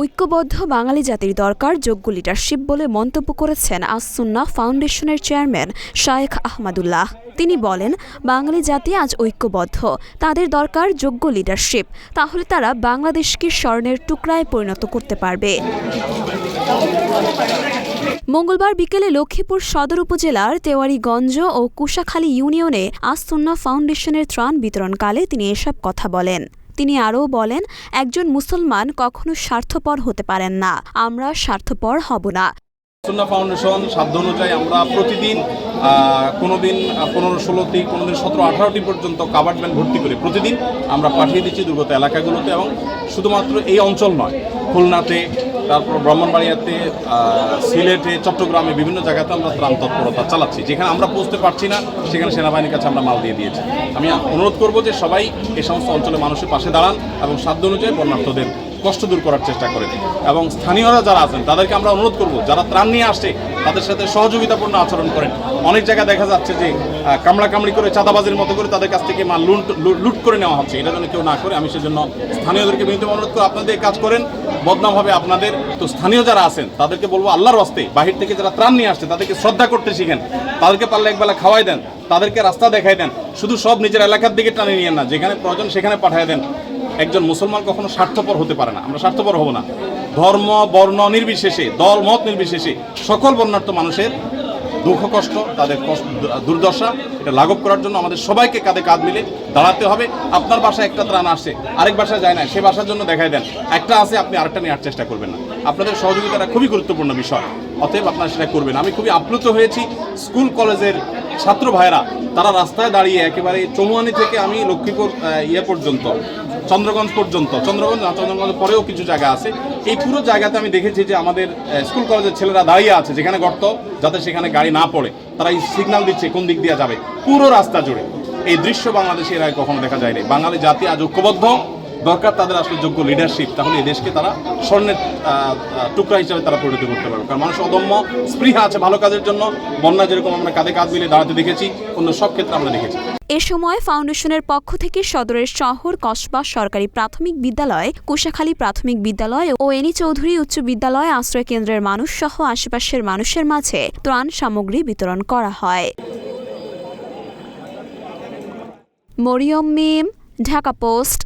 ঐক্যবদ্ধ বাঙালি জাতির দরকার যোগ্য লিডারশিপ বলে মন্তব্য করেছেন আস-সুন্নাহ ফাউন্ডেশনের চেয়ারম্যান শায়েখ আহমদুল্লাহ। তিনি বলেন, বাঙালি জাতি আজ ঐক্যবদ্ধ, তাদের দরকার যোগ্য লিডারশিপ, তাহলে তারা বাংলাদেশকে স্বর্ণের টুকরায় পরিণত করতে পারবে। মঙ্গলবার বিকেলে লক্ষ্মীপুর সদর উপজেলার তেওয়ারীগঞ্জ ও কুশাখালী ইউনিয়নে আস-সুন্নাহ ফাউন্ডেশনের ত্রাণ বিতরণকালে তিনি এসব কথা বলেন। তিনি আরও বলেন, একজন মুসলমান কখনো স্বার্থপর হতে পারেন না, আমরা স্বার্থপর হব না। সুন্নাহ ফাউন্ডেশন সাধ্য অনুযায়ী আমরা প্রতিদিন কোনোদিন 15-16টি, কোনোদিন 17-18টি পর্যন্ত কাভার্ড ভ্যান ভর্তি করে প্রতিদিন আমরা পাঠিয়ে দিচ্ছি দুর্গত এলাকাগুলোতে, এবং শুধুমাত্র এই অঞ্চল নয়, খুলনাতে, তারপর ব্রাহ্মণবাড়িয়াতে, সিলেটে, চট্টগ্রামে বিভিন্ন জায়গাতে আমরা ত্রাণ তৎপরতা চালাচ্ছি। যেখানে আমরা পৌঁছতে পারছি না সেখানে সেনাবাহিনীর কাছে আমরা মাল দিয়ে দিয়েছি। আমি অনুরোধ করব যে সবাই এই সমস্ত অঞ্চলে মানুষের পাশে দাঁড়ান এবং সাধ্য অনুযায়ী বন্যার্তদের কষ্ট দূর করার চেষ্টা করেন। এবং স্থানীয়রা যারা আছেন তাদেরকে আমরা অনুরোধ করব, যারা ত্রাণ নিয়ে আসছে তাদের সাথে সহযোগিতাপূর্ণ আচরণ করেন। অনেক জায়গায় দেখা যাচ্ছে যে কামড়াকামড়ি করে চাঁদাবাজির মতো করে তাদের কাছ থেকে মাল লুট করে নেওয়া হচ্ছে। এটা যেন কেউ না করে আমি সেজন্য স্থানীয়দেরকে বিনীত অনুরোধ করে, আপনাদের কাজ করেন, বদনাম হবে আপনাদের। তো স্থানীয় যারা আছেন তাদেরকে বলবো, আল্লাহর ওয়াস্তে বাহির থেকে যারা ত্রাণ নিয়ে আসছে তাদেরকে শ্রদ্ধা করতে শিখেন, তাদেরকে পারলে একবেলা খাওয়াই দেন, তাদেরকে রাস্তা দেখাই দেন। শুধু সব নিজের এলাকার দিকে টানে নিয়েন না, যেখানে প্রয়োজন সেখানে পাঠিয়ে দেন। একজন মুসলমান কখনো স্বার্থপর হতে পারে না, আমরা স্বার্থপর হব না। ধর্ম বর্ণ নির্বিশেষে, দল মত নির্বিশেষে সকল বর্ণাঢ্য মানুষের দুঃখ কষ্ট, তাদের দুর্দশা, এটা লাঘব করার জন্য আমাদের সবাইকে কাঁধে কাঁধ মিলে দাঁড়াতে হবে। আপনার বাসায় একটা ত্রাণ আসছে, আরেক বাসায় যায় না, সে বাসার জন্য দেখাই দেন। একটা আছে, আপনি আরেকটা নেওয়ার চেষ্টা করবেন না। আপনাদের সহযোগিতাটা খুবই গুরুত্বপূর্ণ বিষয়, অতএব আপনারা সেটা করবেন। আমি খুবই আপ্লুত হয়েছি, স্কুল কলেজের ছাত্র ভাইরা তারা রাস্তায় দাঁড়িয়ে একেবারে চৌমুহানি থেকে আমি লক্ষ্মীপুর পর্যন্ত, চন্দ্রগঞ্জ পর্যন্ত, চন্দ্রগঞ্জের পরেও কিছু জায়গা আছে, এই পুরো জায়গাতে আমি দেখেছি যে আমাদের স্কুল কলেজের ছেলেরা দাঁড়িয়ে আছে, যেখানে গর্ত যাতে সেখানে গাড়ি না পড়ে, তারা এই সিগন্যাল দিচ্ছে কোন দিক দিয়ে যাবে, পুরো রাস্তা জুড়ে। এই দৃশ্য বাংলাদেশে এর আগে কখনো দেখা যায়নি। বাঙালি জাতি আজ ঐক্যবদ্ধ, দরকার তাদের আসলে যোগ্য লিডারশিপ, তাহলে এই দেশকে তারা স্বর্ণের টুকরা হিসাবে তারা পরিণত করতে পারবে। কারণ মানুষ অদম্য স্পৃহা আছে ভালো কাজের জন্য। বন্যা যেরকম আমরা কাঁধে কাঁধ মিলে দাঁড়াতে দেখেছি, অন্য সব ক্ষেত্রে আমরা দেখেছি। এ সময় ফাউন্ডেশনের পক্ষ থেকে সদরের শহর কসবা সরকারি প্রাথমিক বিদ্যালয়, কুশাখালী প্রাথমিক বিদ্যালয় ও এনি চৌধুরী উচ্চ বিদ্যালয় আশ্রয় কেন্দ্রের মানুষ সহ আশেপাশের মানুষের মাঝে ত্রাণ সামগ্রী বিতরণ করা হয়। মরিয়ম মিম, ঢাকা পোস্ট।